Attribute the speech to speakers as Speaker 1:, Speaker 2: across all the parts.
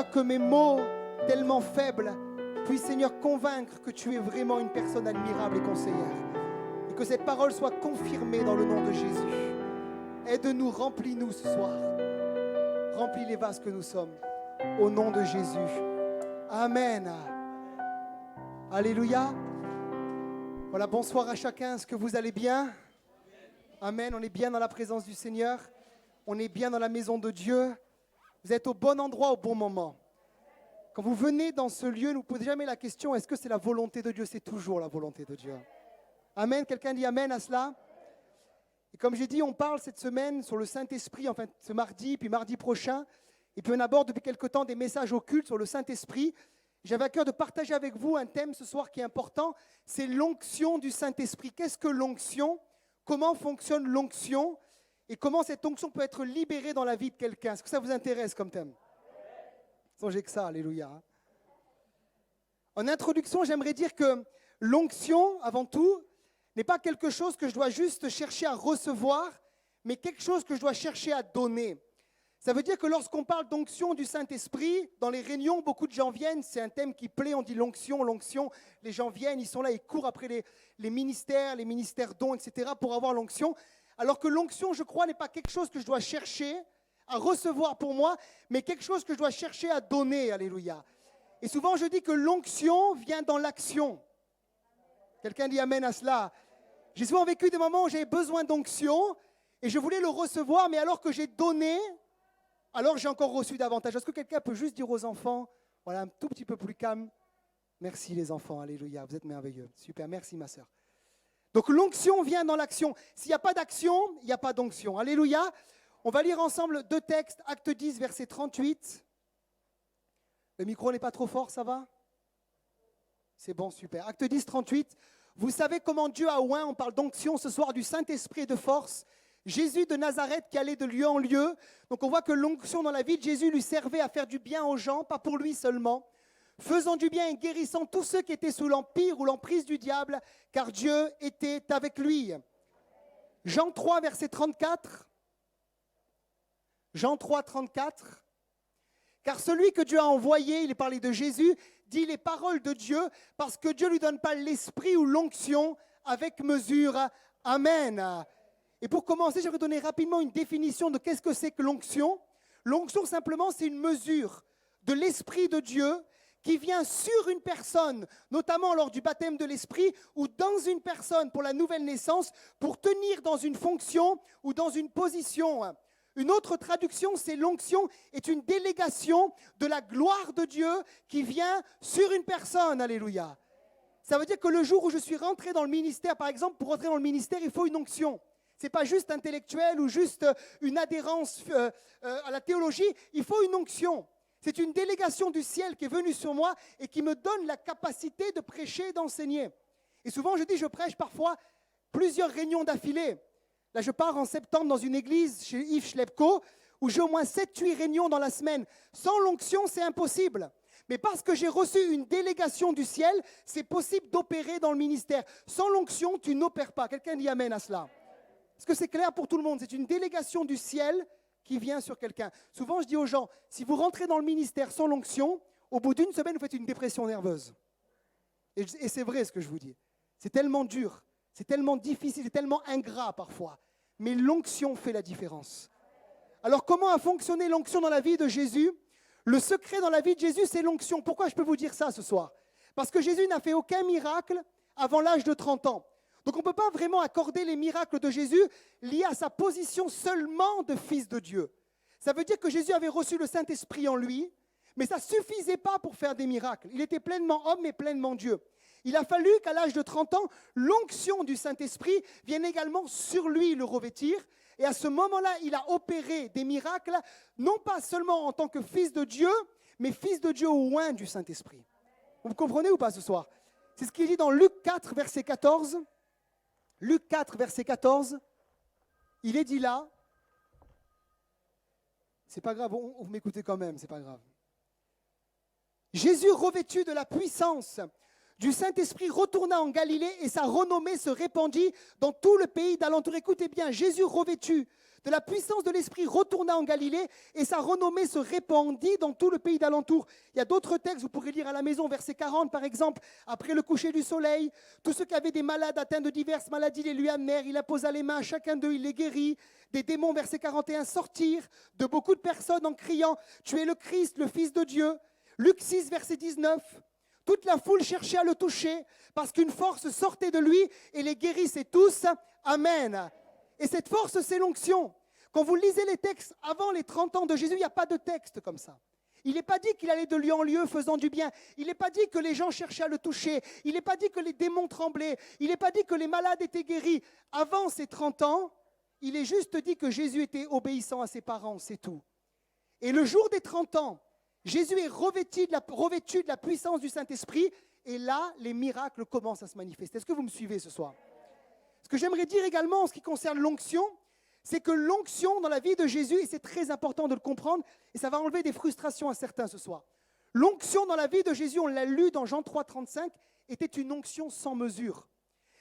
Speaker 1: Seigneur, que mes mots tellement faibles puissent, Seigneur, convaincre que tu es vraiment une personne admirable et conseillère. Et que cette parole soit confirmée dans le nom de Jésus. Aide-nous, remplis-nous ce soir. Remplis les vases que nous sommes. Au nom de Jésus. Amen. Alléluia. Voilà, bonsoir à chacun. Est-ce que vous allez bien? Amen. On est bien dans la présence du Seigneur. On est bien dans la maison de Dieu. Vous êtes au bon endroit au bon moment. Quand vous venez dans ce lieu, ne vous posez jamais la question, est-ce que c'est la volonté de Dieu? C'est toujours la volonté de Dieu. Amen. Quelqu'un dit amen à cela? Et comme j'ai dit, on parle cette semaine sur le Saint-Esprit, enfin ce mardi, puis mardi prochain. Et puis on aborde depuis quelque temps des messages occultes sur le Saint-Esprit. J'avais à cœur de partager avec vous un thème ce soir qui est important, c'est l'onction du Saint-Esprit. Qu'est-ce que l'onction? Comment fonctionne l'onction? Et comment cette onction peut être libérée dans la vie de quelqu'un? Est-ce que ça vous intéresse comme thème? Songez que ça, alléluia. En introduction, j'aimerais dire que l'onction, avant tout, n'est pas quelque chose que je dois juste chercher à recevoir, mais quelque chose que je dois chercher à donner. Ça veut dire que lorsqu'on parle d'onction du Saint-Esprit, dans les réunions, beaucoup de gens viennent, c'est un thème qui plaît, on dit l'onction, l'onction. Les gens viennent, ils sont là, ils courent après les ministères dons, etc. pour avoir l'onction. Alors que l'onction, je crois, n'est pas quelque chose que je dois chercher à recevoir pour moi, mais quelque chose que je dois chercher à donner, alléluia. Et souvent, je dis que l'onction vient dans l'action. Quelqu'un dit amen à cela. J'ai souvent vécu des moments où j'avais besoin d'onction et je voulais le recevoir, mais alors que j'ai donné, alors j'ai encore reçu davantage. Est-ce que quelqu'un peut juste dire aux enfants, voilà, un tout petit peu plus calme, merci les enfants, alléluia, vous êtes merveilleux. Super, merci ma sœur. Donc l'onction vient dans l'action. S'il n'y a pas d'action, il n'y a pas d'onction. Alléluia. On va lire ensemble deux textes, Acte 10, verset 38. Le micro n'est pas trop fort, ça va? C'est bon, super. Acte 10, 38. Vous savez comment Dieu a oint, on parle d'onction ce soir, du Saint-Esprit et de force. Jésus de Nazareth qui allait de lieu en lieu. Donc on voit que l'onction dans la vie de Jésus lui servait à faire du bien aux gens, pas pour lui seulement. Faisant du bien et guérissant tous ceux qui étaient sous l'empire ou l'emprise du diable, car Dieu était avec lui. Jean 3, verset 34. Jean 3, 34. Car celui que Dieu a envoyé, il est parlé de Jésus, dit les paroles de Dieu, parce que Dieu ne lui donne pas l'esprit ou l'onction avec mesure. Amen. Et pour commencer, j'aimerais donner rapidement une définition de qu'est-ce que c'est que l'onction. L'onction, simplement, c'est une mesure de l'esprit de Dieu qui vient sur une personne, notamment lors du baptême de l'esprit, ou dans une personne pour la nouvelle naissance, pour tenir dans une fonction ou dans une position. Une autre traduction, c'est l'onction est une délégation de la gloire de Dieu qui vient sur une personne. Alléluia. Ça veut dire que le jour où je suis rentré dans le ministère, par exemple, pour rentrer dans le ministère, il faut une onction. Ce n'est pas juste intellectuel ou juste une adhérence à la théologie, il faut une onction. C'est une délégation du ciel qui est venue sur moi et qui me donne la capacité de prêcher et d'enseigner. Et souvent, je dis, je prêche parfois plusieurs réunions d'affilée. Là, je pars en septembre dans une église chez Yves Schlepko où j'ai au moins 7-8 réunions dans la semaine. Sans l'onction, c'est impossible. Mais parce que j'ai reçu une délégation du ciel, c'est possible d'opérer dans le ministère. Sans l'onction, tu n'opères pas. Quelqu'un dit amen à cela. Est-ce que c'est clair pour tout le monde? C'est une délégation du ciel qui vient sur quelqu'un. Souvent, je dis aux gens, si vous rentrez dans le ministère sans l'onction, au bout d'une semaine, vous faites une dépression nerveuse. Et c'est vrai ce que je vous dis. C'est tellement dur. C'est tellement difficile, c'est tellement ingrat parfois. Mais l'onction fait la différence. Alors comment a fonctionné l'onction dans la vie de Jésus? Le secret dans la vie de Jésus, c'est l'onction. Pourquoi je peux vous dire ça ce soir? Parce que Jésus n'a fait aucun miracle avant l'âge de 30 ans. Donc on ne peut pas vraiment accorder les miracles de Jésus liés à sa position seulement de fils de Dieu. Ça veut dire que Jésus avait reçu le Saint-Esprit en lui, mais ça ne suffisait pas pour faire des miracles. Il était pleinement homme et pleinement Dieu. Il a fallu qu'à l'âge de 30 ans, l'onction du Saint-Esprit vienne également sur lui le revêtir. Et à ce moment-là, il a opéré des miracles, non pas seulement en tant que fils de Dieu, mais fils de Dieu oint du Saint-Esprit. Vous comprenez ou pas ce soir? C'est ce qu'il dit dans Luc 4, verset 14. Luc 4, verset 14. Il est dit là. C'est pas grave, vous m'écoutez quand même, c'est pas grave. Jésus revêtu de la puissance du Saint-Esprit retourna en Galilée et sa renommée se répandit dans tout le pays d'alentour. Écoutez bien, Jésus revêtu de la puissance de l'Esprit retourna en Galilée et sa renommée se répandit dans tout le pays d'alentour. Il y a d'autres textes, vous pourrez lire à la maison, verset 40 par exemple. Après le coucher du soleil, tous ceux qui avaient des malades atteints de diverses maladies les lui amenèrent. Il imposa les mains à chacun d'eux, il les guérit. Des démons, verset 41, sortirent de beaucoup de personnes en criant « Tu es le Christ, le Fils de Dieu ». Luc 6, verset 19. Toute la foule cherchait à le toucher parce qu'une force sortait de lui et les guérissait tous. Amen. Et cette force, c'est l'onction. Quand vous lisez les textes avant les 30 ans de Jésus, il n'y a pas de texte comme ça. Il n'est pas dit qu'il allait de lieu en lieu faisant du bien. Il n'est pas dit que les gens cherchaient à le toucher. Il n'est pas dit que les démons tremblaient. Il n'est pas dit que les malades étaient guéris. Avant ces 30 ans, il est juste dit que Jésus était obéissant à ses parents, c'est tout. Et le jour des 30 ans, Jésus est revêtu de la puissance du Saint-Esprit et là, les miracles commencent à se manifester. Est-ce que vous me suivez ce soir? Ce que j'aimerais dire également en ce qui concerne l'onction, c'est que l'onction dans la vie de Jésus, et c'est très important de le comprendre, et ça va enlever des frustrations à certains ce soir. L'onction dans la vie de Jésus, on l'a lu dans Jean 3, 35, était une onction sans mesure.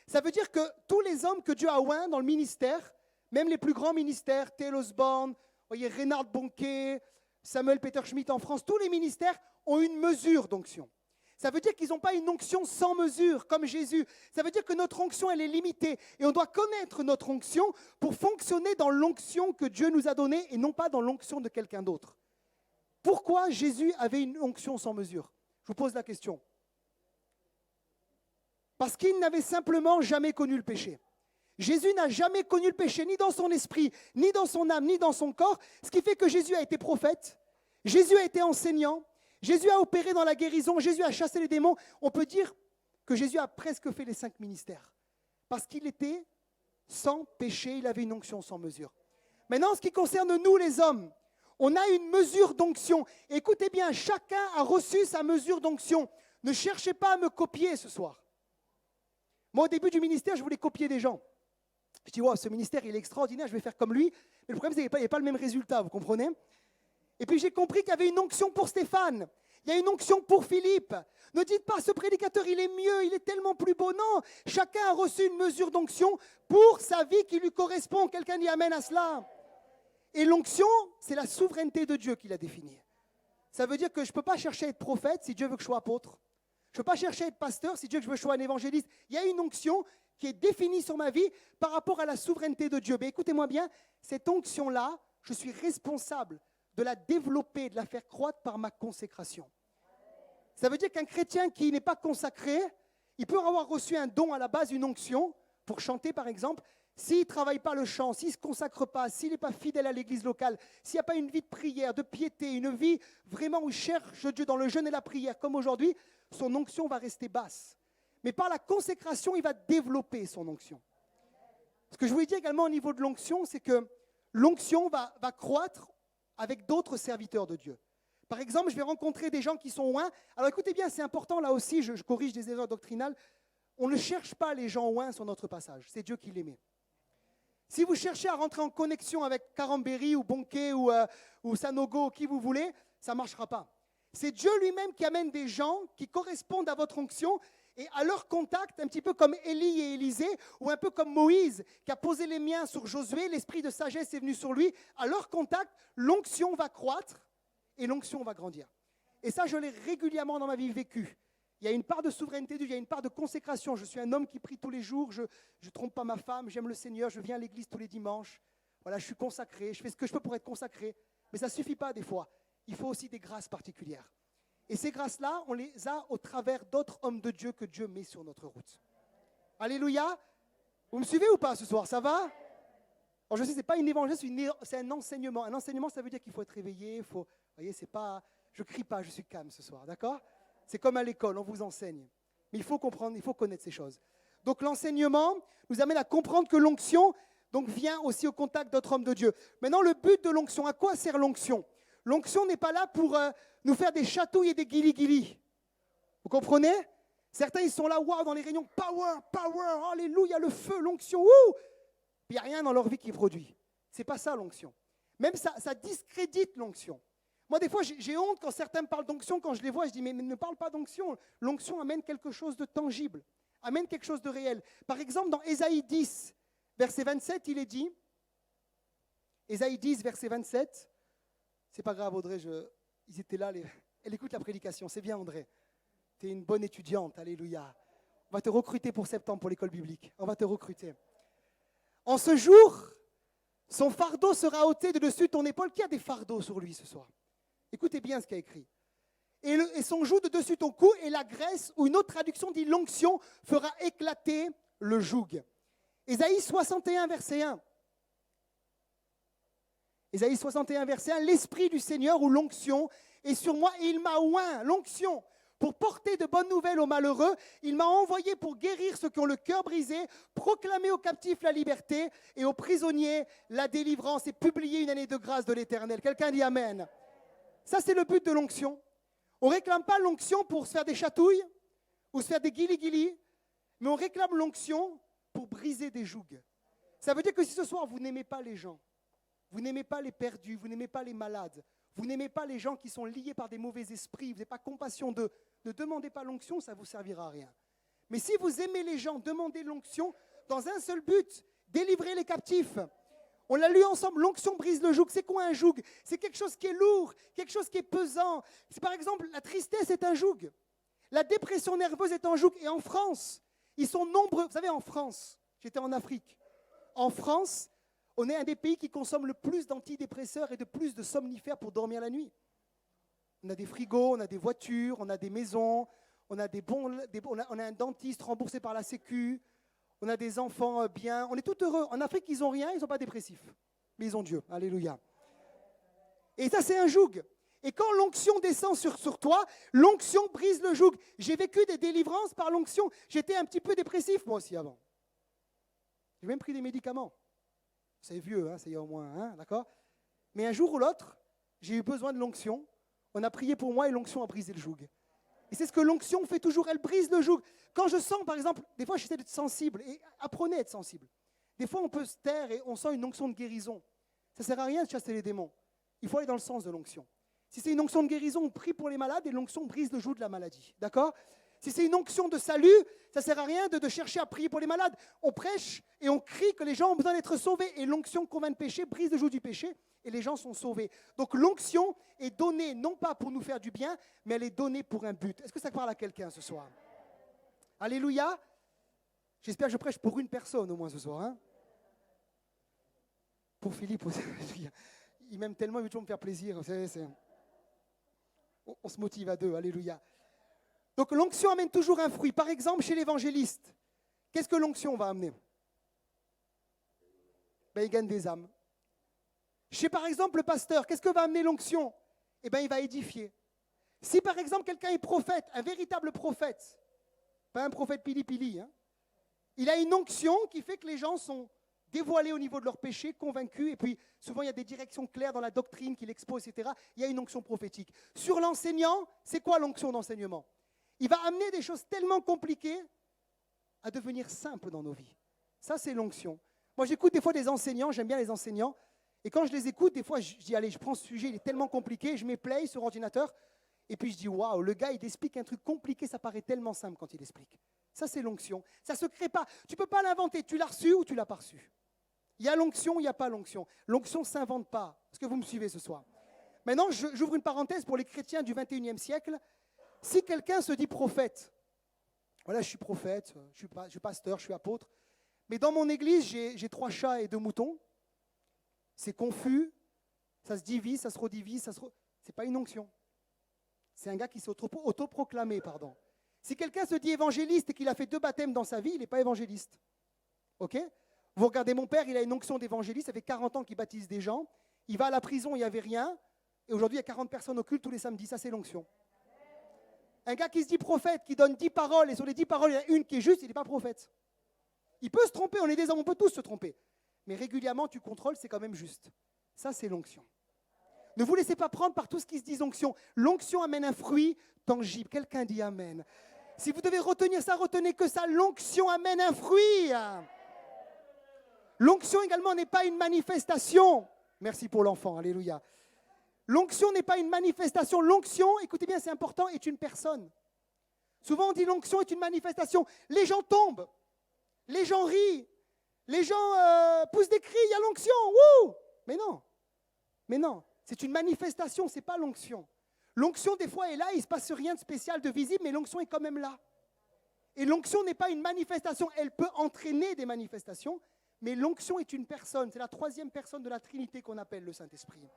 Speaker 1: Ça veut dire que tous les hommes que Dieu a oints dans le ministère, même les plus grands ministères, Tel Osborne, voyez, Reinhard Bonnke, Samuel Peter Schmidt en France, tous les ministères ont une mesure d'onction. Ça veut dire qu'ils n'ont pas une onction sans mesure, comme Jésus. Ça veut dire que notre onction, elle est limitée. Et on doit connaître notre onction pour fonctionner dans l'onction que Dieu nous a donnée et non pas dans l'onction de quelqu'un d'autre. Pourquoi Jésus avait une onction sans mesure? Je vous pose la question. Parce qu'il n'avait simplement jamais connu le péché. Jésus n'a jamais connu le péché, ni dans son esprit, ni dans son âme, ni dans son corps, ce qui fait que Jésus a été prophète, Jésus a été enseignant, Jésus a opéré dans la guérison, Jésus a chassé les démons. On peut dire que Jésus a presque fait les 5 ministères, parce qu'il était sans péché, il avait une onction sans mesure. Maintenant, en ce qui concerne nous les hommes, on a une mesure d'onction. Écoutez bien, chacun a reçu sa mesure d'onction. Ne cherchez pas à me copier ce soir. Moi, au début du ministère, je voulais copier des gens. Je dis, wow, ce ministère, il est extraordinaire, je vais faire comme lui. Mais le problème, c'est qu'il n'y a pas le même résultat, vous comprenez? Et puis, j'ai compris qu'il y avait une onction pour Stéphane. Il y a une onction pour Philippe. Ne dites pas, ce prédicateur, il est mieux, il est tellement plus beau. Non, chacun a reçu une mesure d'onction pour sa vie qui lui correspond. Quelqu'un dit amen à cela. Et l'onction, c'est la souveraineté de Dieu qui l'a définie. Ça veut dire que je ne peux pas chercher à être prophète si Dieu veut que je sois apôtre. Je ne peux pas chercher à être pasteur si Dieu veut que je sois un évangéliste. Il y a une onction qui est définie sur ma vie par rapport à la souveraineté de Dieu. Mais écoutez-moi bien, cette onction-là, je suis responsable de la développer, de la faire croître par ma consécration. Ça veut dire qu'un chrétien qui n'est pas consacré, il peut avoir reçu un don à la base, une onction, pour chanter par exemple. S'il ne travaille pas le chant, s'il ne se consacre pas, s'il n'est pas fidèle à l'église locale, s'il n'y a pas une vie de prière, de piété, une vie vraiment où il cherche Dieu dans le jeûne et la prière, comme aujourd'hui, son onction va rester basse. Mais par la consécration, il va développer son onction. Ce que je voulais dire également au niveau de l'onction, c'est que l'onction va croître avec d'autres serviteurs de Dieu. Par exemple, je vais rencontrer des gens qui sont oints. Alors écoutez bien, c'est important là aussi, je corrige des erreurs doctrinales. On ne cherche pas les gens oints sur notre passage, c'est Dieu qui les met. Si vous cherchez à rentrer en connexion avec Karambéry ou Bonnke ou Sanogo, qui vous voulez, ça ne marchera pas. C'est Dieu lui-même qui amène des gens qui correspondent à votre onction et à leur contact, un petit peu comme Élie et Élisée, ou un peu comme Moïse qui a posé les mains sur Josué, l'esprit de sagesse est venu sur lui. À leur contact, l'onction va croître et l'onction va grandir. Et ça, je l'ai régulièrement dans ma vie vécu. Il y a une part de souveraineté, il y a une part de consécration. Je suis un homme qui prie tous les jours, je ne trompe pas ma femme, j'aime le Seigneur, je viens à l'église tous les dimanches. Voilà, je suis consacré, je fais ce que je peux pour être consacré. Mais ça ne suffit pas des fois. Il faut aussi des grâces particulières. Et ces grâces-là, on les a au travers d'autres hommes de Dieu que Dieu met sur notre route. Alléluia. Vous me suivez ou pas ce soir? Ça va? Alors je sais, ce n'est pas une évangile, c'est un enseignement. Un enseignement, ça veut dire qu'il faut être réveillé. Vous voyez, c'est pas, je ne crie pas, je suis calme ce soir, d'accord? C'est comme à l'école, on vous enseigne. Mais il faut comprendre, il faut connaître ces choses. Donc l'enseignement nous amène à comprendre que l'onction donc, vient aussi au contact d'autres hommes de Dieu. Maintenant, le but de l'onction, à quoi sert l'onction? L'onction n'est pas là pour nous faire des chatouilles et des guili-guili. Vous comprenez? Certains, ils sont là, waouh, dans les réunions, power, power, alléluia, le feu, l'onction, ouh! Puis il n'y a rien dans leur vie qui produit. Ce n'est pas ça l'onction. Même ça discrédite l'onction. Moi, des fois, j'ai honte quand certains me parlent d'onction. Quand je les vois, je dis, mais ne parle pas d'onction. L'onction amène quelque chose de tangible, amène quelque chose de réel. Par exemple, dans Ésaïe 10, verset 27, il est dit, Ésaïe 10, verset 27, c'est pas grave, Audrey, ils étaient là, elle écoute la prédication, c'est bien, Audrey. Tu es une bonne étudiante, alléluia. On va te recruter pour septembre, pour l'école biblique. On va te recruter. En ce jour, son fardeau sera ôté de dessus ton épaule. Qui a des fardeaux sur lui ce soir? Écoutez bien ce qu'il y a écrit. Et son joug de dessus ton cou, et la graisse, ou une autre traduction dit l'onction, fera éclater le joug. Ésaïe 61, verset 1. Ésaïe 61, verset 1. L'Esprit du Seigneur, ou l'onction, est sur moi, et il m'a oint, l'onction, pour porter de bonnes nouvelles aux malheureux. Il m'a envoyé pour guérir ceux qui ont le cœur brisé, proclamer aux captifs la liberté et aux prisonniers la délivrance, et publier une année de grâce de l'Éternel. Quelqu'un dit Amen. Ça, c'est le but de l'onction. On ne réclame pas l'onction pour se faire des chatouilles ou se faire des guili-guili, mais on réclame l'onction pour briser des jougs. Ça veut dire que si ce soir, vous n'aimez pas les gens, vous n'aimez pas les perdus, vous n'aimez pas les malades, vous n'aimez pas les gens qui sont liés par des mauvais esprits, vous n'avez pas compassion d'eux, ne demandez pas l'onction, ça ne vous servira à rien. Mais si vous aimez les gens, demandez l'onction dans un seul but, délivrer les captifs. On l'a lu ensemble, l'onction brise le joug. C'est quoi un joug? C'est quelque chose qui est lourd, quelque chose qui est pesant. C'est par exemple, la tristesse est un joug. La dépression nerveuse est un joug. Et en France, ils sont nombreux. Vous savez, en France, j'étais en Afrique. En France, on est un des pays qui consomme le plus d'antidépresseurs et de plus de somnifères pour dormir la nuit. On a des frigos, on a des voitures, on a des maisons, on a on a un dentiste remboursé par la Sécu. On a des enfants bien, on est tout heureux. En Afrique, ils n'ont rien, ils ne sont pas dépressifs. Mais ils ont Dieu, alléluia. Et ça, c'est un joug. Et quand l'onction descend sur toi, l'onction brise le joug. J'ai vécu des délivrances par l'onction. J'étais un petit peu dépressif, moi aussi, avant. J'ai même pris des médicaments. C'est vieux, hein, ça y est au moins, hein, d'accord? Mais un jour ou l'autre, j'ai eu besoin de l'onction. On a prié pour moi et l'onction a brisé le joug. Et c'est ce que l'onction fait toujours, elle brise le joug. Quand je sens, par exemple, des fois j'essaie d'être sensible, et apprenez à être sensible. Des fois on peut se taire et on sent une onction de guérison. Ça ne sert à rien de chasser les démons. Il faut aller dans le sens de l'onction. Si c'est une onction de guérison, on prie pour les malades et l'onction brise le joug de la maladie. D'accord? Si c'est une onction de salut, ça ne sert à rien de chercher à prier pour les malades. On prêche et on crie que les gens ont besoin d'être sauvés. Et l'onction convainc de péché, brise le joug du péché et les gens sont sauvés. Donc l'onction est donnée non pas pour nous faire du bien, mais elle est donnée pour un but. Est-ce que ça parle à quelqu'un ce soir? Alléluia. J'espère que je prêche pour une personne au moins ce soir. Hein? Pour Philippe aussi. Il m'aime tellement, il veut toujours me faire plaisir. On se motive à deux. Alléluia. Donc l'onction amène toujours un fruit. Par exemple, chez l'évangéliste, qu'est-ce que l'onction va amener? Il gagne des âmes. Chez par exemple le pasteur, qu'est-ce que va amener l'onction? Il va édifier. Si par exemple quelqu'un est prophète, un véritable prophète, pas un prophète pili-pili, hein, il a une onction qui fait que les gens sont dévoilés au niveau de leur péché, convaincus, et puis souvent il y a des directions claires dans la doctrine qu'il expose, etc. Il y a une onction prophétique. Sur l'enseignant, c'est quoi l'onction d'enseignement? Il va amener des choses tellement compliquées à devenir simples dans nos vies. Ça, c'est l'onction. Moi, j'écoute des fois des enseignants, j'aime bien les enseignants, et quand je les écoute, des fois, je dis, allez, je prends ce sujet, il est tellement compliqué, je mets play sur ordinateur, et puis je dis, waouh, le gars, il explique un truc compliqué, ça paraît tellement simple quand il explique. Ça, c'est l'onction. Ça ne se crée pas. Tu ne peux pas l'inventer. Tu l'as reçu ou tu ne l'as pas reçu. Il y a l'onction, il n'y a pas l'onction. L'onction ne s'invente pas. Est-ce que vous me suivez ce soir? Maintenant, j'ouvre une parenthèse pour les chrétiens du 21e siècle. Si quelqu'un se dit prophète, voilà, je suis prophète, je suis pasteur, je suis apôtre, mais dans mon église, j'ai 3 chats et 2 moutons. C'est confus, ça se divise, ça se redivise, Ce n'est pas une onction. C'est un gars qui s'est autoproclamé, pardon. Si quelqu'un se dit évangéliste et qu'il a fait 2 baptêmes dans sa vie, il n'est pas évangéliste. Ok? Vous regardez mon père, il a une onction d'évangéliste, ça fait 40 ans qu'il baptise des gens. Il va à la prison, il n'y avait rien. Et aujourd'hui, il y a 40 personnes au culte tous les samedis. Ça, c'est l'onction. Un gars qui se dit prophète, qui donne 10 paroles, et sur les 10 paroles, il y en a une qui est juste, il n'est pas prophète. Il peut se tromper, on est des hommes, on peut tous se tromper. Mais régulièrement, tu contrôles, c'est quand même juste. Ça, c'est l'onction. Ne vous laissez pas prendre par tout ce qui se dit onction. L'onction amène un fruit tangible. Quelqu'un dit amen. Si vous devez retenir ça, retenez que ça. L'onction amène un fruit. L'onction également n'est pas une manifestation. Merci pour l'enfant, alléluia. L'onction n'est pas une manifestation. L'onction, écoutez bien, c'est important, est une personne. Souvent, on dit l'onction est une manifestation. Les gens tombent, les gens rient, les gens poussent des cris, il y a l'onction. Wouh! Mais non, c'est une manifestation, ce n'est pas l'onction. L'onction, des fois, est là, il ne se passe rien de spécial, de visible, mais l'onction est quand même là. Et l'onction n'est pas une manifestation, elle peut entraîner des manifestations, mais l'onction est une personne, c'est la troisième personne de la Trinité qu'on appelle le Saint-Esprit.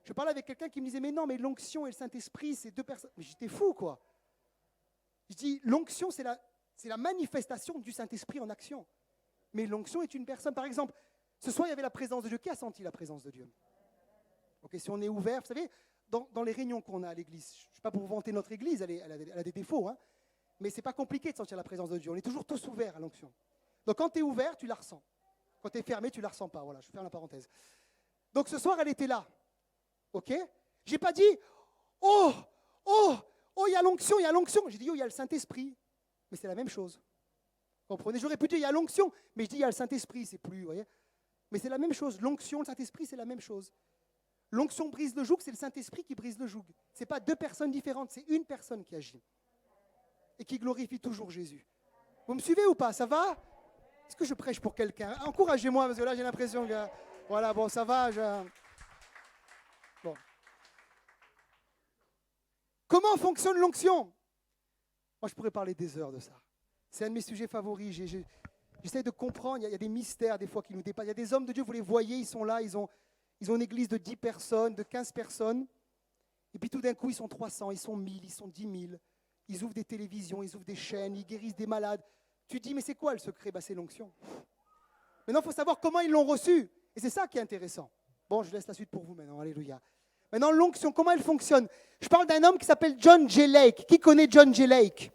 Speaker 1: Je parlais avec quelqu'un qui me disait, mais non, mais l'onction et le Saint-Esprit, c'est deux personnes. Mais j'étais fou, quoi. Je dis, l'onction, c'est la manifestation du Saint-Esprit en action. Mais l'onction est une personne. Par exemple, ce soir, il y avait la présence de Dieu. Qui a senti la présence de Dieu? Ok, si on est ouvert, vous savez, dans les réunions qu'on a à l'église, je ne suis pas pour vous vanter notre église, elle a des défauts, hein, mais ce n'est pas compliqué de sentir la présence de Dieu. On est toujours tous ouverts à l'onction. Donc quand tu es ouvert, tu la ressens. Quand tu es fermé, tu ne la ressens pas. Voilà, je ferme la parenthèse. Donc ce soir, elle était là. Ok? Je n'ai pas dit, oh, il y a l'onction, il y a l'onction. J'ai dit, oh, il y a le Saint-Esprit. Mais c'est la même chose. Vous comprenez? J'aurais pu dire, il y a l'onction, mais je dis, il y a le Saint-Esprit, c'est plus, vous voyez? Mais c'est la même chose. L'onction, le Saint-Esprit, c'est la même chose. L'onction brise le joug, c'est le Saint-Esprit qui brise le joug. Ce n'est pas deux personnes différentes, c'est une personne qui agit. Et qui glorifie toujours Jésus. Vous me suivez ou pas? Ça va? Est-ce que je prêche pour quelqu'un? Encouragez-moi, parce que là, j'ai l'impression que... Voilà, bon, ça va. Bon. Comment fonctionne l'onction? Moi, je pourrais parler des heures de ça. C'est un de mes sujets favoris. J'essaie de comprendre. Il y a des mystères, des fois, qui nous dépassent. Il y a des hommes de Dieu, vous les voyez, ils sont là, ils ont une église de 10 personnes, de 15 personnes. Et puis tout d'un coup, ils sont 300, ils sont 1000, ils sont 10 000. Ils ouvrent des télévisions, ils ouvrent des chaînes, ils guérissent des malades. Tu te dis, mais c'est quoi le secret? C'est l'onction. Maintenant, il faut savoir comment ils l'ont reçu. Et c'est ça qui est intéressant. Bon, je laisse la suite pour vous maintenant. Alléluia. Maintenant, l'onction, comment elle fonctionne? Je parle d'un homme qui s'appelle John J. Lake. Qui connaît John J. Lake?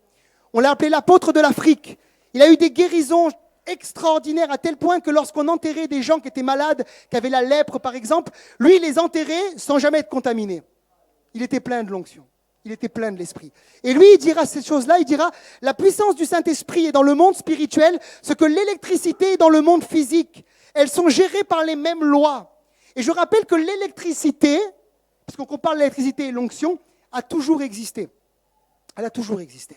Speaker 1: On l'a appelé l'apôtre de l'Afrique. Il a eu des guérisons extraordinaires à tel point que lorsqu'on enterrait des gens qui étaient malades, qui avaient la lèpre par exemple, lui, il les enterrait sans jamais être contaminé. Il était plein de l'onction. Il était plein de l'Esprit. Et lui, il dira ces choses-là, il dira, la puissance du Saint-Esprit est dans le monde spirituel, ce que l'électricité est dans le monde physique. Elles sont gérées par les mêmes lois. Et je rappelle que l'électricité, parce qu'on compare l'électricité et l'onction, a toujours existé. Elle a toujours existé.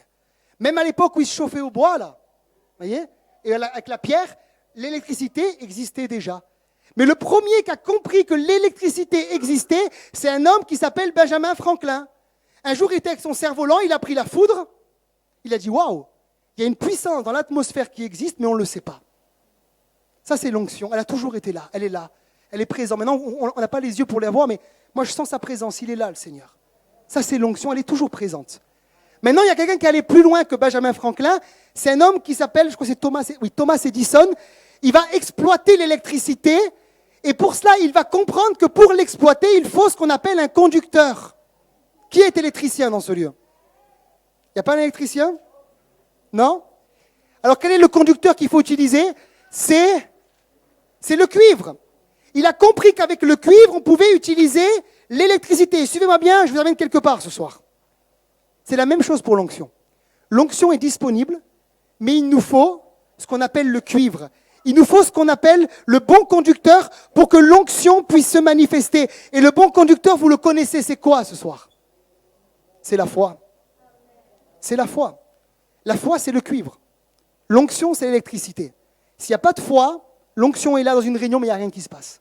Speaker 1: Même à l'époque où ils se chauffaient au bois, là, voyez, et avec la pierre, l'électricité existait déjà. Mais le premier qui a compris que l'électricité existait, c'est un homme qui s'appelle Benjamin Franklin. Un jour, il était avec son cerf-volant, il a pris la foudre, il a dit « Waouh, il y a une puissance dans l'atmosphère qui existe, mais on ne le sait pas. » Ça, c'est l'onction. Elle a toujours été là, elle est là, elle est présente. Maintenant, on n'a pas les yeux pour la voir, mais moi, je sens sa présence, il est là, le Seigneur. Ça, c'est l'onction, elle est toujours présente. Maintenant, il y a quelqu'un qui est allé plus loin que Benjamin Franklin. C'est un homme qui s'appelle, je crois que c'est Thomas Edison. Il va exploiter l'électricité et pour cela, il va comprendre que pour l'exploiter, il faut ce qu'on appelle un conducteur. Qui est électricien dans ce lieu? Il n'y a pas un électricien? Non? Alors, quel est le conducteur qu'il faut utiliser? C'est le cuivre. Il a compris qu'avec le cuivre, on pouvait utiliser l'électricité. Suivez-moi bien, je vous amène quelque part ce soir. C'est la même chose pour l'onction. L'onction est disponible, mais il nous faut ce qu'on appelle le cuivre. Il nous faut ce qu'on appelle le bon conducteur pour que l'onction puisse se manifester. Et le bon conducteur, vous le connaissez, c'est quoi ce soir? C'est la foi. C'est la foi. La foi, c'est le cuivre. L'onction, c'est l'électricité. S'il n'y a pas de foi, l'onction est là dans une réunion, mais il n'y a rien qui se passe.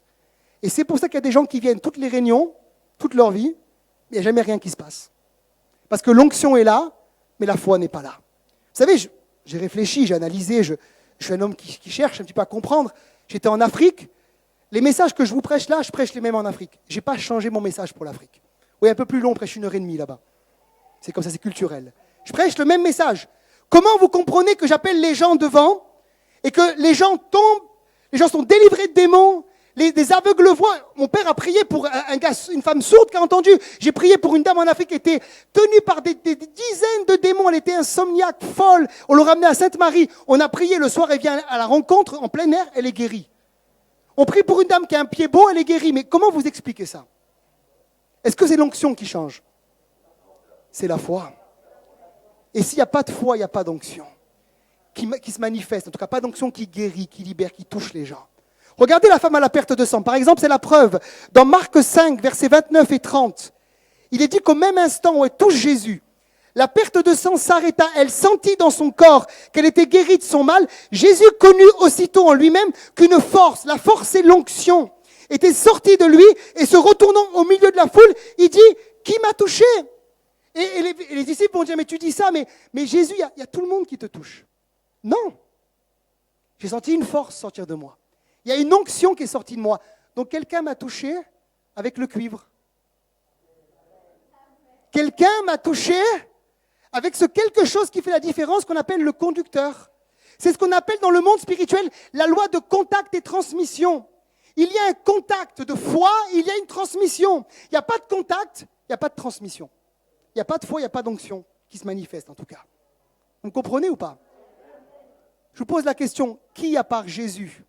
Speaker 1: Et c'est pour ça qu'il y a des gens qui viennent toutes les réunions, toute leur vie, mais il n'y a jamais rien qui se passe. Parce que l'onction est là, mais la foi n'est pas là. Vous savez, j'ai réfléchi, j'ai analysé, je suis un homme qui cherche un petit peu à comprendre. J'étais en Afrique. Les messages que je vous prêche là, je prêche les mêmes en Afrique. Je n'ai pas changé mon message pour l'Afrique. Oui, un peu plus long, on prêche 1h30 là-bas. C'est comme ça, c'est culturel. Je prêche le même message. Comment vous comprenez que j'appelle les gens devant et que les gens tombent, les gens sont délivrés de démons, des aveugles voient. Mon père a prié pour une femme sourde qui a entendu. J'ai prié pour une dame en Afrique qui était tenue par des dizaines de démons. Elle était insomniaque, folle. On l'a ramenée à Sainte-Marie. On a prié le soir, elle vient à la rencontre en plein air, elle est guérie. On prie pour une dame qui a un pied beau, elle est guérie. Mais comment vous expliquez ça? Est-ce que c'est l'onction qui change? C'est la foi. Et s'il n'y a pas de foi, il n'y a pas d'onction qui se manifeste. En tout cas, pas d'onction qui guérit, qui libère, qui touche les gens. Regardez la femme à la perte de sang. Par exemple, c'est la preuve. Dans Marc 5, versets 29 et 30, il est dit qu'au même instant où elle touche Jésus, la perte de sang s'arrêta. Elle sentit dans son corps qu'elle était guérie de son mal. Jésus connut aussitôt en lui-même qu'une force, la force et l'onction, était sortie de lui. Et se retournant au milieu de la foule, il dit, qui m'a touché ? Et les disciples vont dire, mais tu dis ça, mais Jésus, il y a tout le monde qui te touche. Non. J'ai senti une force sortir de moi. Il y a une onction qui est sortie de moi. Donc quelqu'un m'a touché avec le cuivre. Quelqu'un m'a touché avec ce quelque chose qui fait la différence qu'on appelle le conducteur. C'est ce qu'on appelle dans le monde spirituel la loi de contact et transmission. Il y a un contact de foi, il y a une transmission. Il n'y a pas de contact, il n'y a pas de transmission. Il n'y a pas de foi, il n'y a pas d'onction qui se manifeste en tout cas. Vous me comprenez ou pas ? Je vous pose la question, qui à part Jésus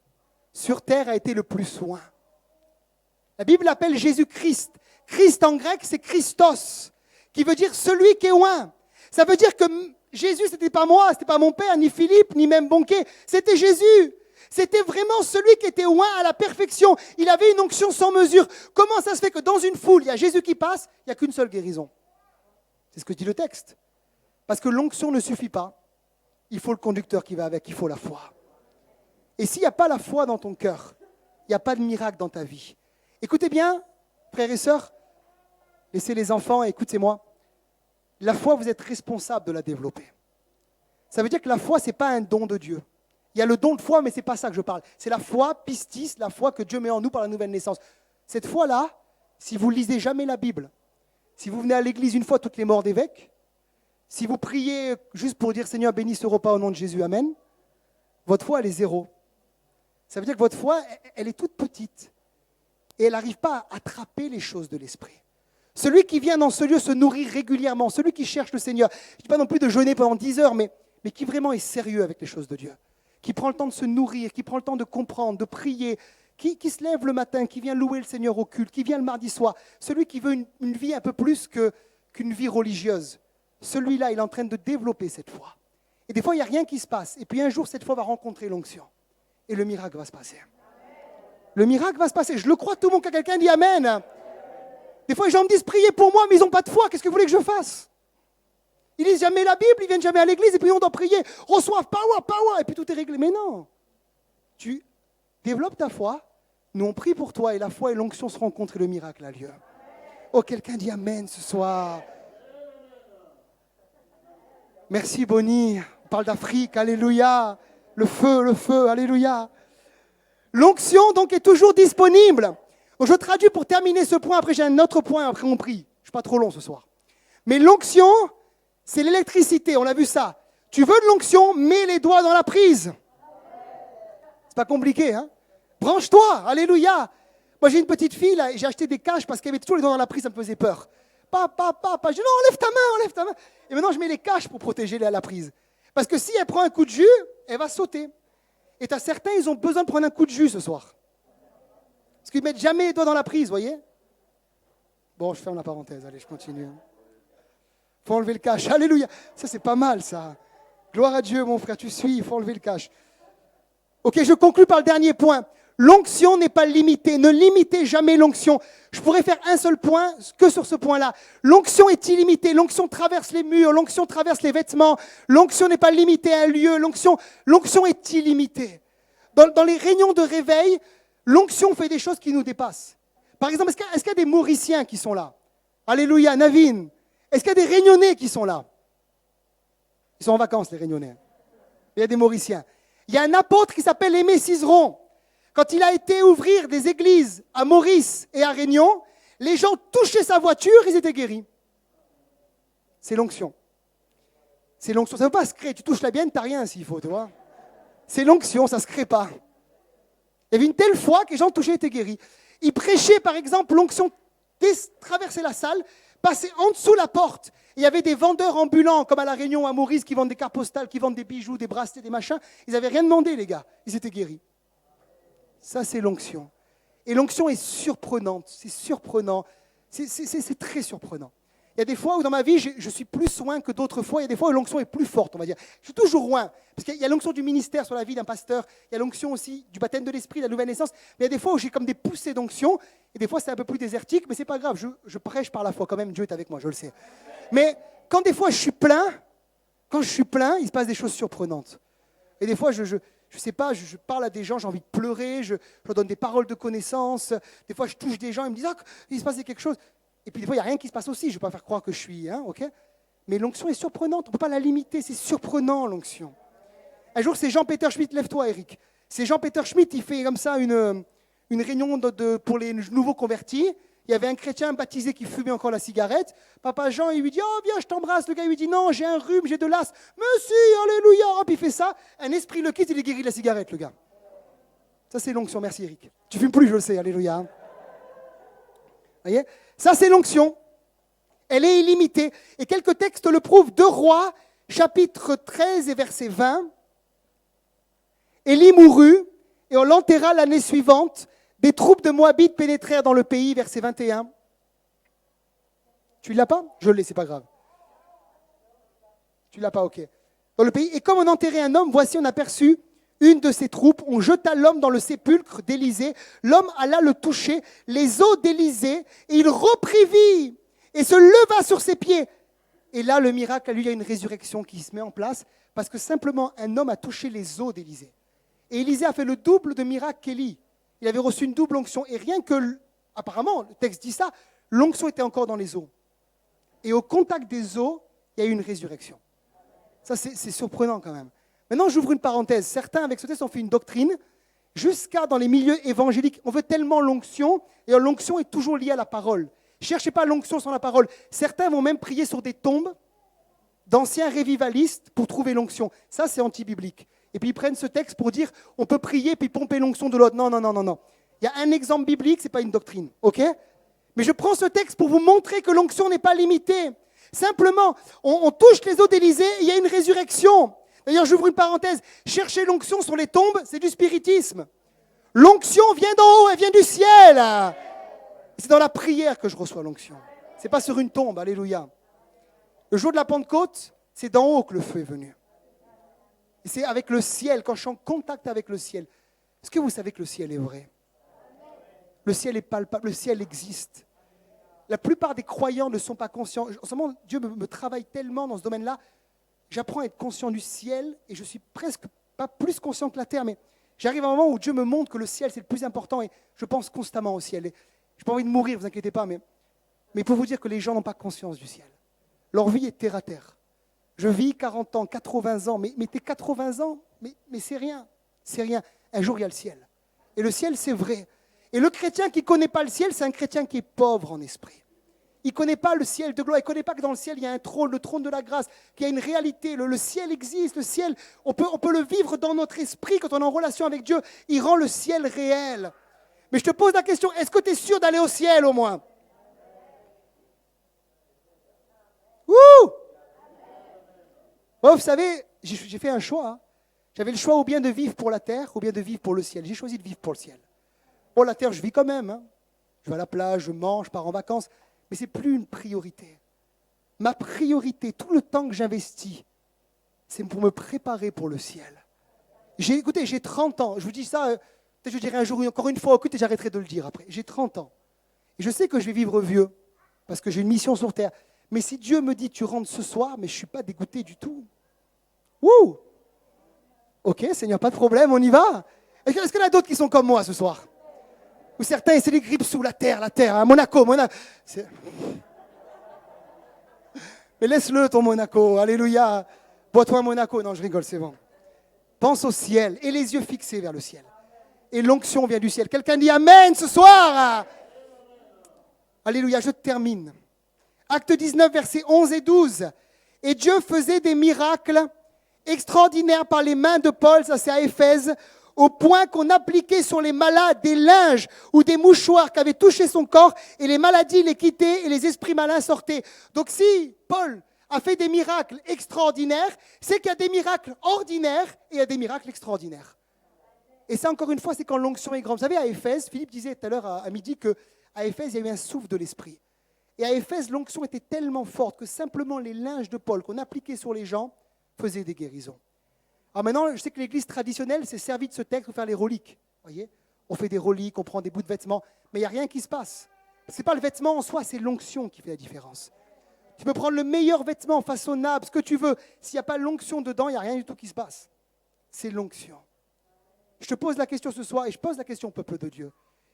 Speaker 1: sur terre a été le plus loin ? La Bible l'appelle Jésus-Christ. Christ en grec, c'est Christos, qui veut dire celui qui est loin. Ça veut dire que Jésus, ce n'était pas moi, ce n'était pas mon père, ni Philippe, ni même Bonquet. C'était Jésus. C'était vraiment celui qui était loin à la perfection. Il avait une onction sans mesure. Comment ça se fait que dans une foule, il y a Jésus qui passe, il n'y a qu'une seule guérison ? C'est ce que dit le texte. Parce que l'onction ne suffit pas. Il faut le conducteur qui va avec, il faut la foi. Et s'il n'y a pas la foi dans ton cœur, il n'y a pas de miracle dans ta vie. Écoutez bien, frères et sœurs, laissez les enfants et écoutez-moi. La foi, vous êtes responsable de la développer. Ça veut dire que la foi, ce n'est pas un don de Dieu. Il y a le don de foi, mais ce n'est pas ça que je parle. C'est la foi pistis, la foi que Dieu met en nous par la nouvelle naissance. Cette foi-là, si vous lisez jamais la Bible, si vous venez à l'église une fois toutes les morts d'évêques, si vous priez juste pour dire « Seigneur, bénis ce repas au nom de Jésus, Amen », votre foi, elle est zéro. Ça veut dire que votre foi, elle est toute petite. Et elle n'arrive pas à attraper les choses de l'esprit. Celui qui vient dans ce lieu se nourrit régulièrement, celui qui cherche le Seigneur, je ne dis pas non plus de jeûner pendant 10 heures, mais qui vraiment est sérieux avec les choses de Dieu, qui prend le temps de se nourrir, qui prend le temps de comprendre, de prier, qui se lève le matin, qui vient louer le Seigneur au culte, qui vient le mardi soir, celui qui veut une vie un peu plus qu'une vie religieuse. Celui-là, il est en train de développer cette foi. Et des fois, il n'y a rien qui se passe. Et puis un jour, cette foi va rencontrer l'onction. Et le miracle va se passer. Le miracle va se passer. Je le crois, tout le monde, quand quelqu'un dit Amen. Des fois, les gens me disent, priez pour moi, mais ils n'ont pas de foi. Qu'est-ce que vous voulez que je fasse ? Ils lisent jamais la Bible, ils viennent jamais à l'église, et puis on doit prier. Reçoivent power, et puis tout est réglé. Mais non. Tu développes ta foi, nous on prie pour toi, et la foi et l'onction se rencontrent, et le miracle a lieu. Oh, quelqu'un dit Amen ce soir. Merci Bonnie. On parle d'Afrique, alléluia. Le feu, alléluia. L'onction donc est toujours disponible. Donc, je traduis pour terminer ce point, après j'ai un autre point, après on prie. Je ne suis pas trop long ce soir. Mais l'onction, c'est l'électricité, on a vu ça. Tu veux de l'onction, mets les doigts dans la prise. C'est pas compliqué, hein ? Branche-toi, alléluia. Moi j'ai une petite fille, là, et j'ai acheté des caches parce qu'elle avait toujours les doigts dans la prise, ça me faisait peur. Papa. Je dis non, enlève ta main. Et maintenant je mets les caches pour protéger la prise. Parce que si elle prend un coup de jus, elle va sauter. Et tu as certains, ils ont besoin de prendre un coup de jus ce soir. Parce qu'ils ne mettent jamais les doigts dans la prise, vous voyez ? Bon, je ferme la parenthèse, allez, je continue. Il faut enlever le cache, alléluia. Ça, c'est pas mal, ça. Gloire à Dieu, mon frère, tu suis, il faut enlever le cache. Ok, je conclue par le dernier point. L'onction n'est pas limitée, ne limitez jamais l'onction. Je pourrais faire un seul point que sur ce point-là. L'onction est illimitée, l'onction traverse les murs, l'onction traverse les vêtements, l'onction n'est pas limitée à un lieu, l'onction est illimitée. Dans les réunions de réveil, l'onction fait des choses qui nous dépassent. Par exemple, est-ce qu'il y a des Mauriciens qui sont là ? Alléluia, Navin. Est-ce qu'il y a des Réunionnais qui sont là ? Ils sont en vacances, les Réunionnais. Il y a des Mauriciens. Il y a un apôtre qui s'appelle Aimé Cizeron. Quand il a été ouvrir des églises à Maurice et à Réunion, les gens touchaient sa voiture, ils étaient guéris. C'est l'onction. C'est l'onction. Ça ne veut pas se créer. Tu touches la bienne, tu n'as rien s'il faut, tu vois. C'est l'onction, ça ne se crée pas. Il y avait une telle foi que les gens touchaient et étaient guéris. Il prêchait, par exemple, l'onction traversait la salle, passait en dessous la porte. Il y avait des vendeurs ambulants, comme à La Réunion, à Maurice, qui vendent des cartes postales, qui vendent des bijoux, des bracelets, des machins. Ils n'avaient rien demandé, les gars. Ils étaient guéris. Ça, c'est l'onction. Et l'onction est surprenante. C'est surprenant. C'est très surprenant. Il y a des fois où dans ma vie, je suis plus loin que d'autres fois. Il y a des fois où l'onction est plus forte, on va dire. Je suis toujours loin. Parce qu'il y a l'onction du ministère sur la vie d'un pasteur. Il y a l'onction aussi du baptême de l'esprit, de la nouvelle naissance. Mais il y a des fois où j'ai comme des poussées d'onction. Et des fois, c'est un peu plus désertique. Mais ce n'est pas grave. Je prêche par la foi quand même. Dieu est avec moi, je le sais. Mais quand des fois je suis plein, il se passe des choses surprenantes. Et des fois, je sais pas, je parle à des gens, j'ai envie de pleurer. Je leur donne des paroles de connaissance. Des fois, je touche des gens. Ils me disent « Ah, il se passe quelque chose ». Et puis des fois, il n'y a rien qui se passe aussi. Je ne vais pas faire croire que je suis, ok. Mais l'onction est surprenante. On ne peut pas la limiter. C'est surprenant, l'onction. Un jour, c'est Jean-Peter Schmitt. Lève-toi, Eric. C'est Jean-Peter Schmitt. Il fait comme ça une réunion pour les nouveaux convertis. Il y avait un chrétien baptisé qui fumait encore la cigarette. Papa Jean, il lui dit « Oh, viens, je t'embrasse ». Le gars, il lui dit « Non, j'ai un rhume, j'ai de l'asthme ». « Mais si, alléluia ». Hop, il fait ça. Un esprit le quitte, il est guéri de la cigarette, le gars. Ça, c'est l'onction. Merci, Eric. Tu fumes plus, je le sais. Alléluia. Vous voyez ? Ça, c'est l'onction. Elle est illimitée. Et quelques textes le prouvent. 2 Rois, chapitre 13 et verset 20. Élie mourut, et on l'enterra l'année suivante. Des troupes de Moabites pénétrèrent dans le pays, verset 21. Tu ne l'as pas ? Je l'ai, c'est pas grave. Tu ne l'as pas, ok. Dans le pays. Et comme on enterrait un homme, voici, on aperçut une de ses troupes. On jeta l'homme dans le sépulcre d'Élisée. L'homme alla le toucher, les os d'Élisée, et il reprit vie et se leva sur ses pieds. Et là, le miracle, lui, il y a une résurrection qui se met en place parce que simplement un homme a touché les os d'Élisée. Et Élisée a fait le double de miracle qu'Élie. Il avait reçu une double onction. Et rien que, apparemment, le texte dit ça, l'onction était encore dans les os. Et au contact des os, il y a eu une résurrection. Ça, c'est surprenant quand même. Maintenant, j'ouvre une parenthèse. Certains, avec ce texte, ont fait une doctrine. Jusqu'à dans les milieux évangéliques, on veut tellement l'onction, et l'onction est toujours liée à la parole. Cherchez pas l'onction sans la parole. Certains vont même prier sur des tombes d'anciens révivalistes pour trouver l'onction. Ça, c'est anti-biblique. Et puis ils prennent ce texte pour dire, on peut prier puis pomper l'onction de l'autre. Non, non, non, non, non. Il y a un exemple biblique, ce n'est pas une doctrine. Ok ? Mais je prends ce texte pour vous montrer que l'onction n'est pas limitée. Simplement, on touche les os d'Élisée et il y a une résurrection. D'ailleurs, j'ouvre une parenthèse. Chercher l'onction sur les tombes, c'est du spiritisme. L'onction vient d'en haut, elle vient du ciel. C'est dans la prière que je reçois l'onction. Ce n'est pas sur une tombe, alléluia. Le jour de la Pentecôte, c'est d'en haut que le feu est venu. Et c'est avec le ciel, quand je suis en contact avec le ciel. Est-ce que vous savez que le ciel est vrai ? Le ciel est palpable, le ciel existe. La plupart des croyants ne sont pas conscients. En ce moment, Dieu me travaille tellement dans ce domaine-là. J'apprends à être conscient du ciel et je suis presque pas plus conscient que la terre, mais j'arrive à un moment où Dieu me montre que le ciel, c'est le plus important et je pense constamment au ciel. Et je n'ai pas envie de mourir, ne vous inquiétez pas, mais pour vous dire que les gens n'ont pas conscience du ciel. Leur vie est terre à terre. Je vis 40 ans, 80 ans, mais tes 80 ans, mais c'est rien. C'est rien. Un jour, il y a le ciel. Et le ciel, c'est vrai. Et le chrétien qui ne connaît pas le ciel, c'est un chrétien qui est pauvre en esprit. Il ne connaît pas le ciel de gloire. Il ne connaît pas que dans le ciel, il y a un trône, le trône de la grâce, qu'il y a une réalité. Le ciel existe. Le ciel, on peut le vivre dans notre esprit quand on est en relation avec Dieu. Il rend le ciel réel. Mais je te pose la question, est-ce que tu es sûr d'aller au ciel au moins ? Ouh ! Bon, vous savez, j'ai fait un choix. Hein. J'avais le choix ou bien de vivre pour la terre ou bien de vivre pour le ciel. J'ai choisi de vivre pour le ciel. Bon, la terre, je vis quand même. Hein. Je vais à la plage, je mange, je pars en vacances. Mais ce n'est plus une priorité. Ma priorité, tout le temps que j'investis, c'est pour me préparer pour le ciel. Écoutez, j'ai 30 ans. Je vous dis ça, peut-être je dirai un jour encore une fois au culte et j'arrêterai de le dire après. J'ai 30 ans. Et je sais que je vais vivre vieux parce que j'ai une mission sur terre. Mais si Dieu me dit, tu rentres ce soir, mais je ne suis pas dégoûté du tout. Wouh! Ok, Seigneur, pas de problème, on y va. Est-ce qu'il y en a d'autres qui sont comme moi ce soir? Ou certains, c'est les grippes sous la terre, hein, Monaco. Mais laisse-le, ton Monaco, alléluia. Bois-toi un Monaco. Non, je rigole, c'est bon. Pense au ciel et les yeux fixés vers le ciel. Et l'onction vient du ciel. Quelqu'un dit Amen ce soir. Alléluia, je termine. Acte 19, versets 11 et 12. Et Dieu faisait des miracles extraordinaires par les mains de Paul, ça c'est à Éphèse, au point qu'on appliquait sur les malades des linges ou des mouchoirs qui avaient touché son corps et les maladies les quittaient et les esprits malins sortaient. Donc si Paul a fait des miracles extraordinaires, c'est qu'il y a des miracles ordinaires et il y a des miracles extraordinaires. Et ça encore une fois, c'est quand l'onction est grande. Vous savez, à Éphèse, Philippe disait tout à l'heure à midi qu'à Éphèse, il y a eu un souffle de l'esprit. Et à Éphèse, l'onction était tellement forte que simplement les linges de Paul qu'on appliquait sur les gens faisaient des guérisons. Alors maintenant, je sais que l'Église traditionnelle s'est servie de ce texte pour faire les reliques. Voyez, on fait des reliques, on prend des bouts de vêtements, mais il n'y a rien qui se passe. Ce n'est pas le vêtement en soi, c'est l'onction qui fait la différence. Tu peux prendre le meilleur vêtement façonnable, ce que tu veux. S'il n'y a pas l'onction dedans, il n'y a rien du tout qui se passe. C'est l'onction. Je te pose la question ce soir, et je pose la question au peuple de Dieu.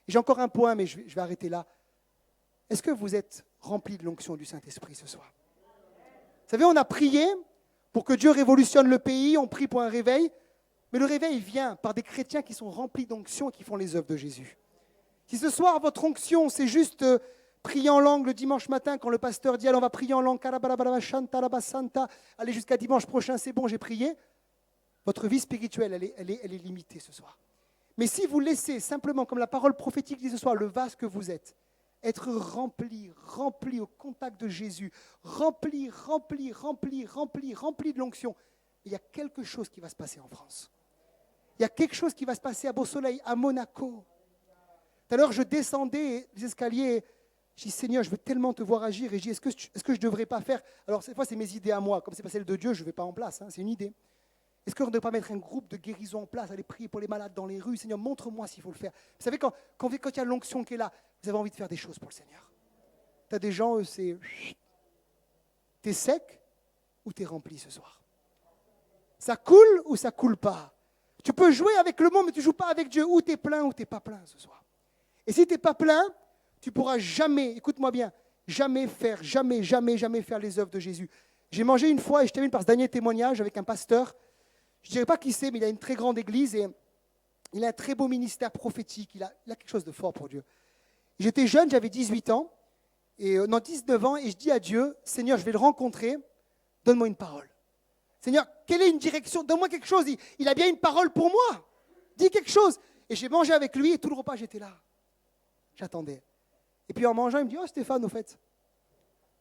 Speaker 1: Et j'ai encore un point, mais je vais arrêter là. Est-ce que vous êtes remplis de l'onction du Saint-Esprit ce soir? Vous savez, on a prié pour que Dieu révolutionne le pays, on prie pour un réveil, mais le réveil vient par des chrétiens qui sont remplis d'onction et qui font les œuvres de Jésus. Si ce soir, votre onction, c'est juste prier en langue le dimanche matin, quand le pasteur dit « Allez, on va prier en langue, allez jusqu'à dimanche prochain, c'est bon, j'ai prié », votre vie spirituelle, elle est limitée ce soir. Mais si vous laissez simplement, comme la parole prophétique dit ce soir, le vase que vous êtes, être rempli au contact de Jésus, rempli de l'onction, il y a quelque chose qui va se passer en France. Il y a quelque chose qui va se passer à Beau-Soleil, à Monaco. Tout à l'heure, je descendais les escaliers, je dis Seigneur, je veux tellement te voir agir, et je dis est-ce que je ne devrais pas faire, alors cette fois c'est mes idées à moi, comme ce n'est pas celle de Dieu, je ne vais pas en place, c'est une idée. Est-ce qu'on ne devrait pas mettre un groupe de guérison en place, aller prier pour les malades dans les rues? Seigneur, montre-moi s'il faut le faire. Vous savez, quand il y a l'onction qui est là, vous avez envie de faire des choses pour le Seigneur. Tu as des gens, eux, c'est... Tu es sec ou tu es rempli ce soir? Ça coule ou ça ne coule pas? Tu peux jouer avec le monde, mais tu ne joues pas avec Dieu. Ou tu es plein ou tu n'es pas plein ce soir. Et si tu n'es pas plein, tu ne pourras jamais, écoute-moi bien, jamais faire les œuvres de Jésus. J'ai mangé une fois, et je termine par ce dernier témoignage avec un pasteur. Je ne dirais pas qui c'est, mais il a une très grande église et il a un très beau ministère prophétique. Il a quelque chose de fort pour Dieu. J'étais jeune, j'avais 18 ans, et 19 ans, et je dis à Dieu, Seigneur, je vais le rencontrer, donne-moi une parole. Seigneur, quelle est une direction? Donne-moi quelque chose. Il a bien une parole pour moi. Dis quelque chose. Et j'ai mangé avec lui, et tout le repas, j'étais là. J'attendais. Et puis en mangeant, il me dit, oh Stéphane, au fait,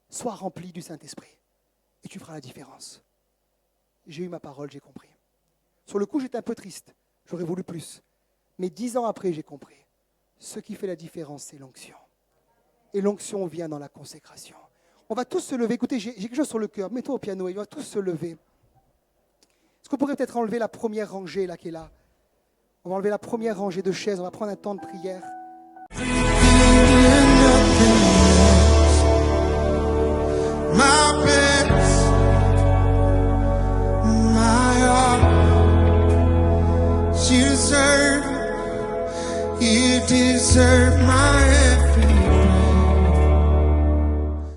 Speaker 1: sois rempli du Saint-Esprit, et tu feras la différence. J'ai eu ma parole, j'ai compris. Sur le coup, j'étais un peu triste. J'aurais voulu plus. Mais 10 ans après, j'ai compris. Ce qui fait la différence, c'est l'onction. Et l'onction vient dans la consécration. On va tous se lever. Écoutez, j'ai quelque chose sur le cœur. Mets-toi au piano et on va tous se lever. Est-ce qu'on pourrait peut-être enlever la première rangée là qui est là? On va enlever la première rangée de chaises. On va prendre un temps de prière.
Speaker 2: You deserve my